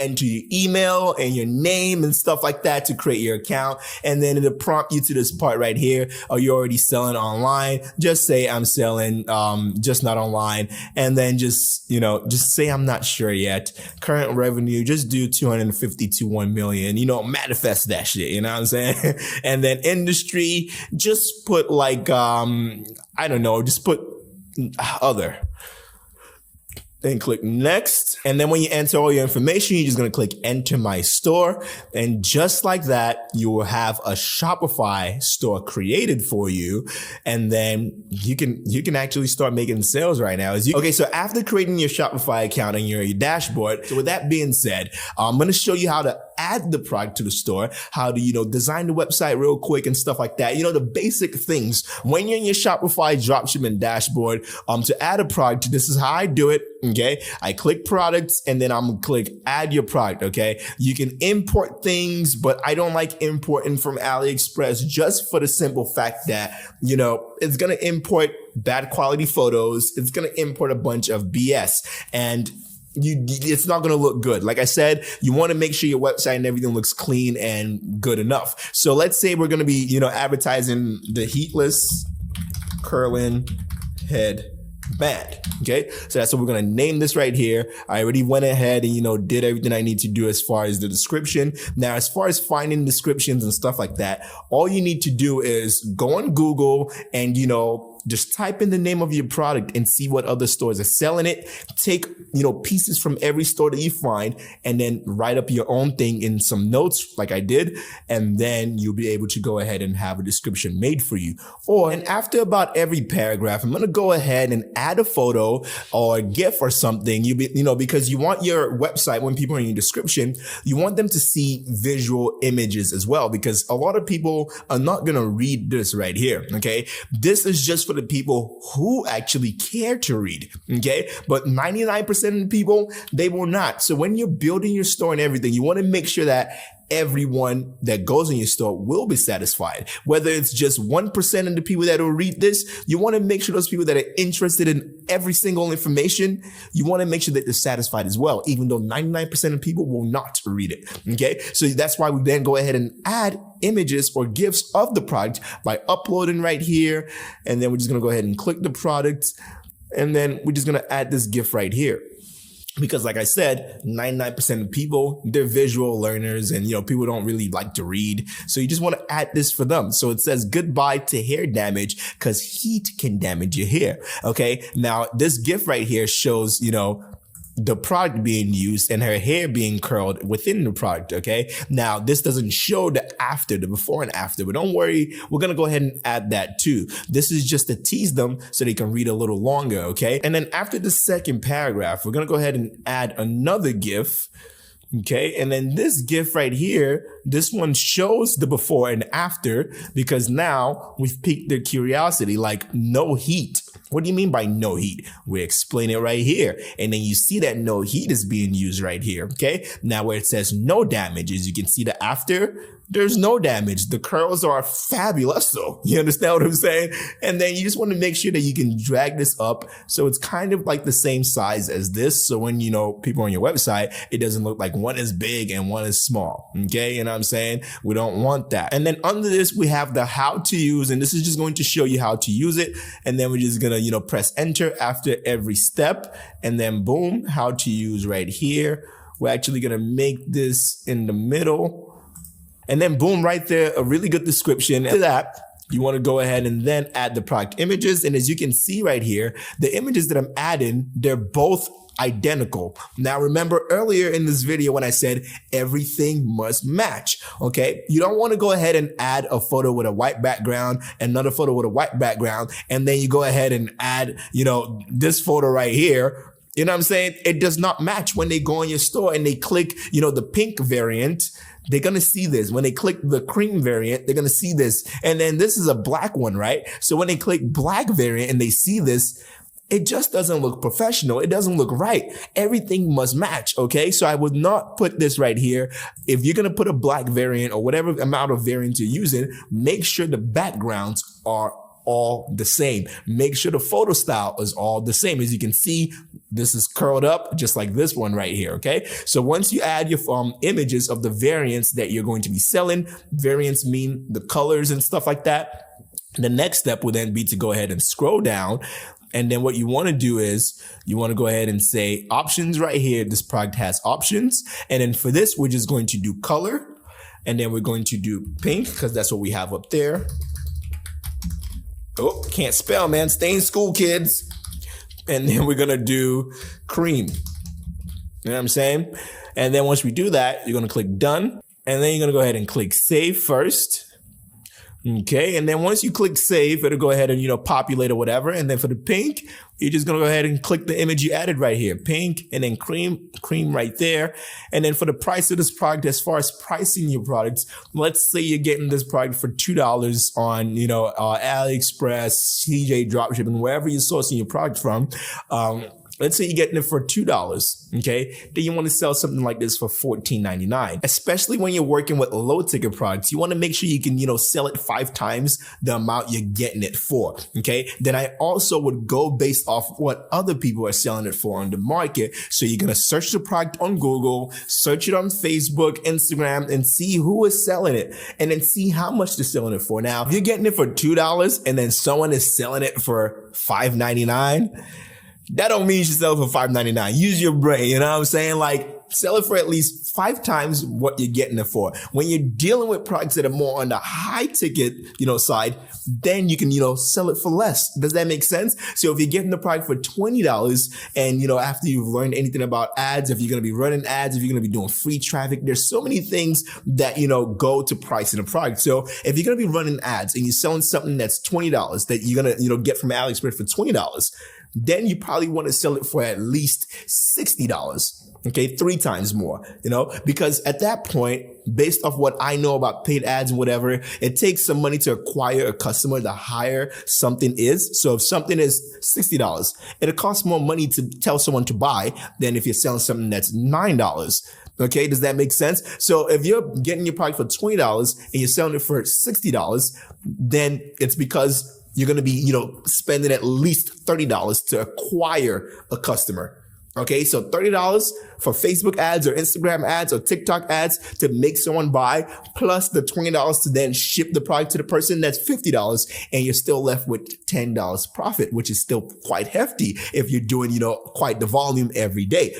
enter your email and your name and stuff like that to create your account. And then it'll prompt you to this part right here. Are you already selling online? Just say I'm selling, just not online. And then just say I'm not sure yet. Current revenue, just do 250 to 1 million, manifest that shit. You know what I'm saying? And then industry, just put like, I don't know, just put other. Then click next. And then when you enter all your information, you're just going to click enter my store. And just like that, you will have a Shopify store created for you. And then you can actually start making sales right now. Okay, so after creating your Shopify account and your dashboard, so with that being said, I'm going to show you how to add the product to the store, how to, design the website real quick and stuff like that. The basic things. When you're in your Shopify dropshipping dashboard, to add a product, this is how I do it. Okay, I click products and then I'm gonna click add your product. Okay, you can import things, but I don't like importing from AliExpress just for the simple fact that, it's gonna import bad quality photos. It's gonna import a bunch of BS and it's not going to look good. Like I said, you want to make sure your website and everything looks clean and good enough. So let's say we're going to be, advertising the heatless curling head band. Okay. So that's what we're going to name this right here. I already went ahead and, did everything I need to do as far as the description. Now, as far as finding descriptions and stuff like that, all you need to do is go on Google and, just type in the name of your product and see what other stores are selling it. Take, pieces from every store that you find and then write up your own thing in some notes like I did. And then you'll be able to go ahead and have a description made for you. And after about every paragraph, I'm going to go ahead and add a photo or a GIF or something, because you want your website, when people are in your description, you want them to see visual images as well, because a lot of people are not going to read this right here. Okay. This is just for the people who actually care to read. Okay. But 99% of the people, they will not. So when you're building your store and everything, you want to make sure that everyone that goes in your store will be satisfied. Whether it's just 1% of the people that will read this, you want to make sure those people that are interested in every single information, you want to make sure that they're satisfied as well, even though 99% of people will not read it. Okay. So that's why we then go ahead and add images or GIFs of the product by uploading right here. And then we're just going to go ahead and click the product. And then we're just going to add this GIF right here. Because like I said, 99% of people, they're visual learners and, people don't really like to read. So you just want to add this for them. So it says goodbye to hair damage because heat can damage your hair. Okay. Now this GIF right here shows, the product being used and her hair being curled within the product. Okay. Now this doesn't show the before and after, but don't worry. We're going to go ahead and add that too. This is just to tease them so they can read a little longer. Okay. And then after the second paragraph, we're going to go ahead and add another GIF. Okay. And then this GIF right here, this one shows the before and after because now we've piqued their curiosity, like no heat. What do you mean by no heat? We explain it right here. And then you see that no heat is being used right here. Okay. Now where it says no damage, as you can see the after, there's no damage. The curls are fabulous though. You understand what I'm saying? And then you just want to make sure that you can drag this up. So it's kind of like the same size as this. So when, people on your website, it doesn't look like one is big and one is small. Okay. You know what I'm saying? We don't want that. And then under this, we have the how to use, and this is just going to show you how to use it. And then we're just going to, press enter after every step. And then boom, how to use right here. We're actually going to make this in the middle. And then boom, right there, a really good description. After that, you want to go ahead and then add the product images. And as you can see right here, the images that I'm adding, they're both identical. Now, remember earlier in this video when I said everything must match, okay? You don't want to go ahead and add a photo with a white background, another photo with a white background, and then you go ahead and add, this photo right here. You know what I'm saying? It does not match. When they go in your store and they click, the pink variant, they're going to see this. When they click the cream variant, they're going to see this. And then this is a black one, right? So when they click black variant and they see this, it just doesn't look professional. It doesn't look right. Everything must match. Okay. So I would not put this right here. If you're going to put a black variant or whatever amount of variant you're using, make sure the backgrounds are all the same. Make sure the photo style is all the same. As you can see, this is curled up just like this one right here, okay? So once you add your images of the variants that you're going to be selling, variants mean the colors and stuff like that, the next step would then be to go ahead and scroll down. And then what you want to do is you want to go ahead and say options right here. This product has options. And then for this, we're just going to do color. And then we're going to do pink because that's what we have up there. Oh, can't spell, man. Stay in school, kids. And then we're going to do cream. You know what I'm saying? And then once we do that, you're going to click done. And then you're going to go ahead and click save first. Okay, and then once you click save, it'll go ahead and, populate or whatever. And then for the pink, you're just going to go ahead and click the image you added right here, pink, and then cream right there. And then for the price of this product, as far as pricing your products, let's say you're getting this product for $2 on, AliExpress, CJ Dropshipping, wherever you're sourcing your product from. Let's say you're getting it for $2, okay? Then you want to sell something like this for $14.99. Especially when you're working with low ticket products, you want to make sure you can, sell it 5 times the amount you're getting it for, okay? Then I also would go based off what other people are selling it for on the market. So you're going to search the product on Google, search it on Facebook, Instagram, and see who is selling it, and then see how much they're selling it for. Now, if you're getting it for $2 and then someone is selling it for $5.99, that don't mean you should sell it for $5.99. Use your brain, you know what I'm saying? Like, sell it for at least 5 times what you're getting it for. When you're dealing with products that are more on the high ticket, side, then you can, sell it for less. Does that make sense? So if you're getting the product for $20 and, after you've learned anything about ads, if you're going to be running ads, if you're going to be doing free traffic, there's so many things that, go to pricing a product. So if you're going to be running ads and you're selling something that's $20 that you're going to, get from AliExpress for $20, then you probably want to sell it for at least $60. Okay, 3 times more, because at that point, based off what I know about paid ads and whatever, it takes some money to acquire a customer the higher something is. So if something is $60, it'll cost more money to tell someone to buy than if you're selling something that's $9. Okay, does that make sense? So if you're getting your product for $20 and you're selling it for $60, then it's because you're going to be, spending at least $30 to acquire a customer. Okay, so $30 for Facebook ads or Instagram ads or TikTok ads to make someone buy, plus the $20 to then ship the product to the person, that's $50, and you're still left with $10 profit, which is still quite hefty if you're doing, quite the volume every day.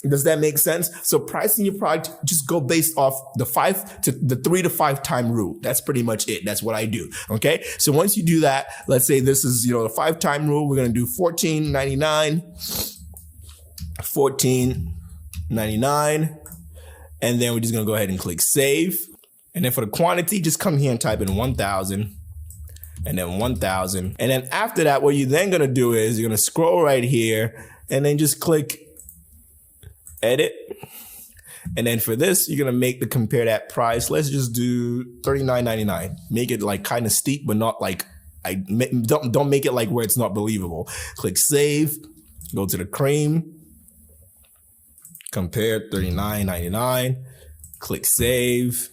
Does that make sense? So pricing your product, just go based off the 3 to 5 time rule. That's pretty much it. That's what I do. Okay. So once you do that, let's say this is, the 5 time rule. We're going to do $14.99, $14.99. And then we're just going to go ahead and click save. And then for the quantity, just come here and type in 1,000. And then 1,000. And then after that, what you're then going to do is you're going to scroll right here and then just click edit. And then for this, you're going to make the compare that price. Let's just do $39.99. Make it like kind of steep, but not like, don't make it like where it's not believable. Click save, go to the cream, compare $39.99, click save.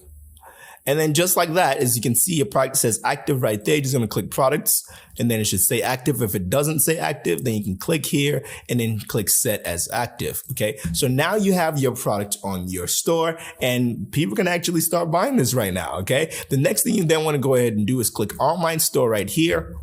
And then just like that, as you can see, your product says active right there. You're just going to click products and then it should say active. If it doesn't say active, then you can click here and then click set as active. Okay. So now you have your product on your store and people can actually start buying this right now. Okay. The next thing you then want to go ahead and do is click online store right here.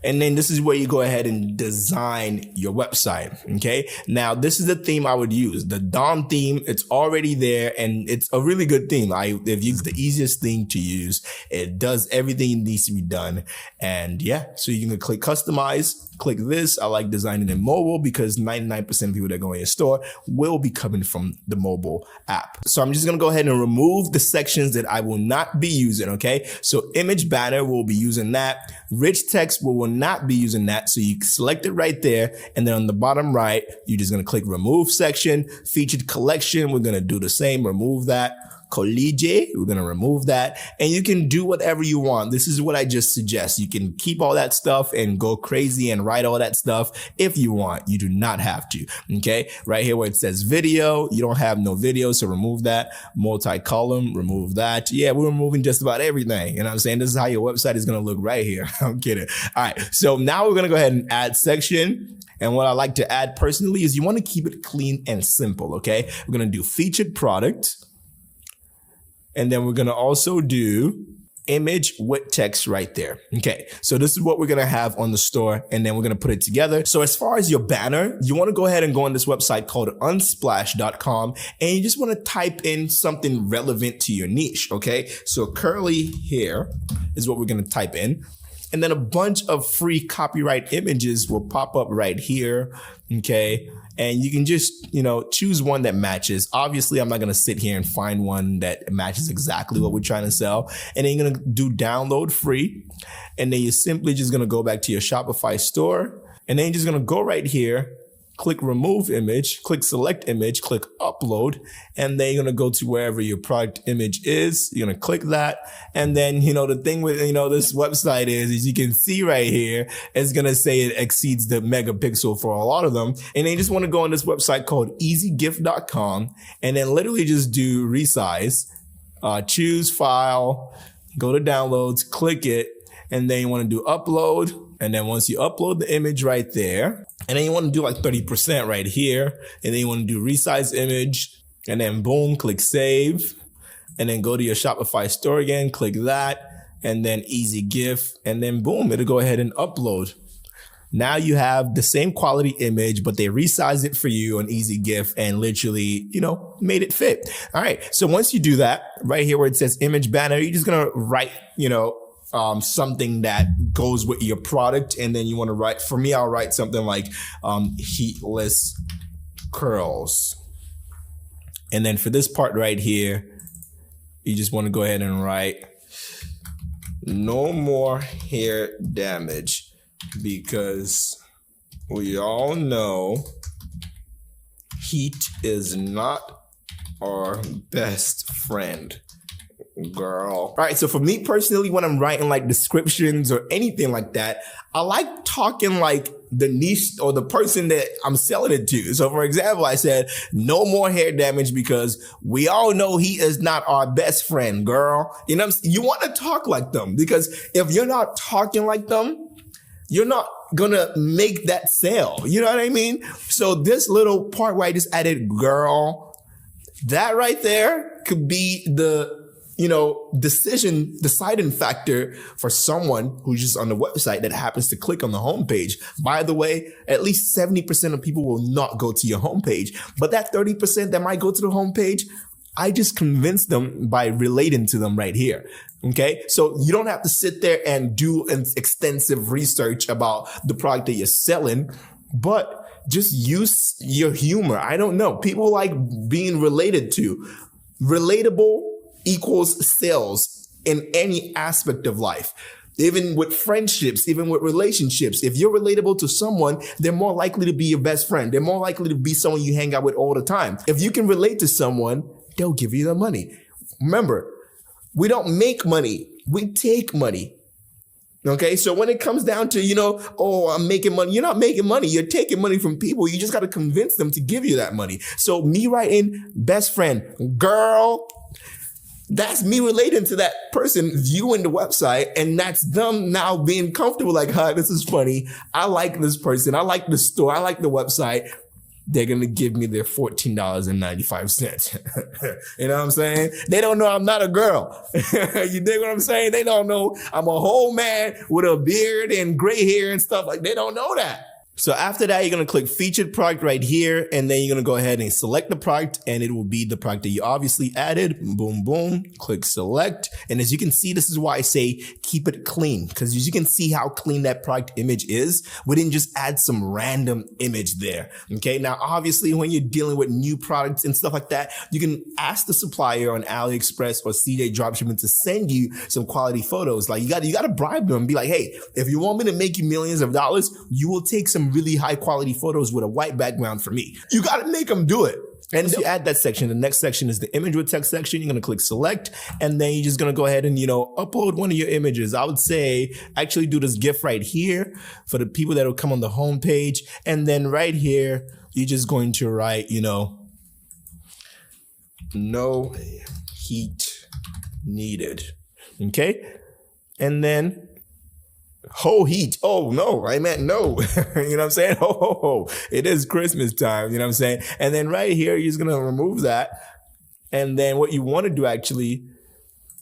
And then this is where you go ahead and design your website. Okay. Now this is the theme I would use. The DOM theme, it's already there and it's a really good theme. They've used the easiest thing to use. It does everything it needs to be done. And yeah, so you can click customize, click this. I like designing in mobile because 99% of people that go in your store will be coming from the mobile app. So I'm just going to go ahead and remove the sections that I will not be using. Okay. So image banner, we'll be using that. Rich text, we will not be using that. So you select it right there. And then on the bottom right, you're just going to click remove section, featured collection. We're going to do the same, remove that. collige. We're going to remove that. And you can do whatever you want. This is what I just suggest. You can keep all that stuff and go crazy and write all that stuff if you want. You do not have to. Okay. Right here where it says video, you don't have no video. So remove that. Multi-column, remove that. Yeah, we're removing just about everything. You know what I'm saying? This is how your website is going to look right here. I'm kidding. All right. So now we're going to go ahead and add section. And what I like to add personally is you want to keep it clean and simple. Okay. We're going to do featured product. And then we're going to also do image with text right there. Okay. So this is what we're going to have on the store, and then we're going to put it together. So as far as your banner, you want to go ahead and go on this website called unsplash.com, and you just want to type in something relevant to your niche. Okay. So curly hair is what we're going to type in. And then a bunch of free copyright images will pop up right here. Okay. And you can just, choose one that matches. Obviously, I'm not going to sit here and find one that matches exactly what we're trying to sell. And then you're going to do download free. And then you're simply just going to go back to your Shopify store. And then you're just going to go right here, click remove image, click select image, click upload. And then you're going to go to wherever your product image is. You're going to click that. And then, the thing with, this website is you can see right here, it's going to say it exceeds the megapixel for a lot of them. And then you just want to go on this website called easygift.com and then literally just do resize, choose file, go to downloads, click it. And then you want to do upload. And then once you upload the image right there, and then you want to do like 30% right here. And then you want to do resize image. And then boom, click save. And then go to your Shopify store again, click that. And then easy GIF. And then boom, it'll go ahead and upload. Now you have the same quality image, but they resized it for you on easy GIF and literally, made it fit. All right. So once you do that, right here where it says image banner, you're just going to write, something that goes with your product. And then you want to write, for me, I'll write something like heatless curls. And then for this part right here, you just want to go ahead and write no more hair damage, because we all know heat is not our best friend. Girl. All right. So for me personally, when I'm writing like descriptions or anything like that, I like talking like the niche or the person that I'm selling it to. So for example, I said no more hair damage because we all know he is not our best friend, girl. You want to talk like them, because if you're not talking like them, you're not gonna make that sale. You know what I mean? So this little part where I just added girl, that right there could be the deciding factor for someone who's just on the website that happens to click on the homepage. By the way, at least 70% of people will not go to your homepage, but that 30% that might go to the homepage, I just convinced them by relating to them right here. Okay. So you don't have to sit there and do an extensive research about the product that you're selling, but just use your humor. I don't know. People like being related to. Relatable equals sales in any aspect of life. Even with friendships, even with relationships. If you're relatable to someone, they're more likely to be your best friend. They're more likely to be someone you hang out with all the time. If you can relate to someone, they'll give you the money. Remember, we don't make money. We take money. Okay. So when it comes down to, I'm making money, you're not making money. You're taking money from people. You just got to convince them to give you that money. So me writing best friend, girl, that's me relating to that person viewing the website, and that's them now being comfortable. Like, hi, this is funny. I like this person. I like the store. I like the website. They're going to give me their $14.95. You know what I'm saying? They don't know I'm not a girl. You dig what I'm saying? They don't know I'm a whole man with a beard and gray hair and stuff. Like, they don't know that. So after that, you're going to click featured product right here. And then you're going to go ahead and select the product, and it will be the product that you obviously added. Boom, boom, click select. And as you can see, this is why I say keep it clean, because as you can see how clean that product image is, we didn't just add some random image there. Okay. Now, obviously, when you're dealing with new products and stuff like that, you can ask the supplier on AliExpress or CJ Dropshipping to send you some quality photos. Like you got to bribe them and be like, hey, if you want me to make you millions of dollars, you will take some really high quality photos with a white background for me. You got to make them do it. And if you add that section, the next section is the image with text section. You're going to click select, and then you're just going to go ahead and, upload one of your images. I would say actually do this GIF right here for the people that will come on the home page. And then right here, you're just going to write, no heat needed. Okay. And then heat. Oh no, I meant no. You know what I'm saying? It is Christmas time. You know what I'm saying? And then right here, you're just going to remove that. And then what you want to do actually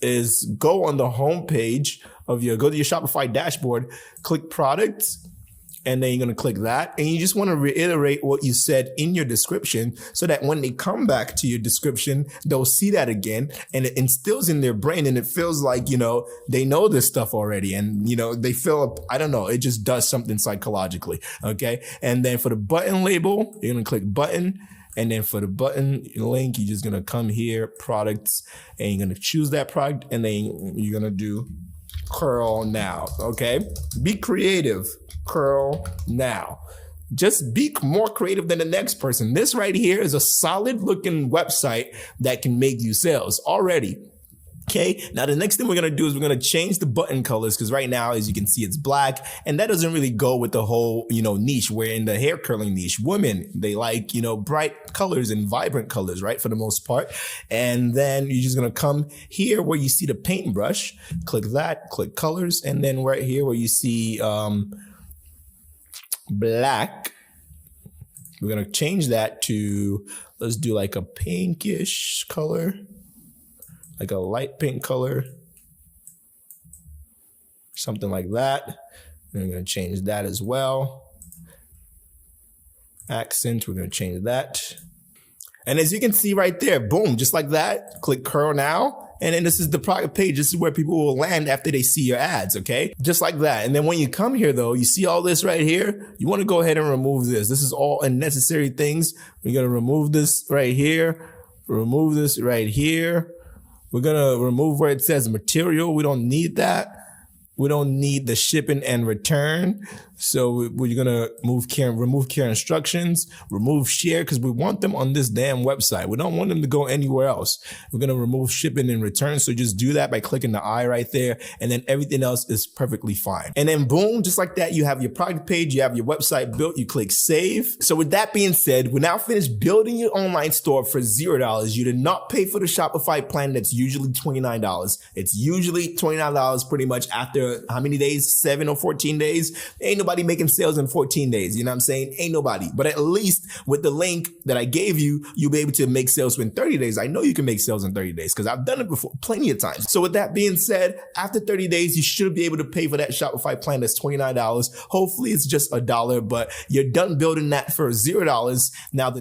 is go on the home page go to your Shopify dashboard, click products, and then you're going to click that. And you just want to reiterate what you said in your description so that when they come back to your description, they'll see that again and it instills in their brain and it feels like, they know this stuff already. And, they feel, I don't know, it just does something psychologically. Okay. And then for the button label, you're going to click button. And then for the button link, you're just going to come here, products, and you're going to choose that product. And then you're going to do curl now. Okay. Be creative. Curl now. Just be more creative than the next person. This right here is a solid looking website that can make you sales already. Okay. Now the next thing we're going to do is we're going to change the button colors because right now, as you can see, it's black and that doesn't really go with the whole, niche. Where in the hair curling niche, women, they like, bright colors and vibrant colors, right? For the most part. And then you're just going to come here where you see the paintbrush, click that, click colors. And then right here where you see, black, we're going to change that to, let's do like a pinkish color, like a light pink color, something like that. And we're going to change that as well. Accent, we're going to change that. And as you can see right there, boom, just like that, click curl now. And then this is the product page. This is where people will land after they see your ads, okay? Just like that. And then when you come here, though, you see all this right here? You want to go ahead and remove this. This is all unnecessary things. We're going to remove this right here. Remove this right here. We're going to remove where it says material. We don't need that. We don't need the shipping and return. So we're going to remove care instructions, remove share, because we want them on this damn website. We don't want them to go anywhere else. We're going to remove shipping and return. So just do that by clicking the I right there. And then everything else is perfectly fine. And then boom, just like that, you have your product page, you have your website built, you click save. So with that being said, we're now finished building your online store for $0. You did not pay for the Shopify plan that's usually $29. It's usually $29 pretty much after how many days? 7 or 14 days? Ain't nobody making sales in 14 days. You know what I'm saying? Ain't nobody. But at least with the link that I gave you, you'll be able to make sales in 30 days. I know you can make sales in 30 days because I've done it before plenty of times. So with that being said, after 30 days, you should be able to pay for that Shopify plan that's $29. Hopefully it's just $1, but you're done building that for $0. Now, the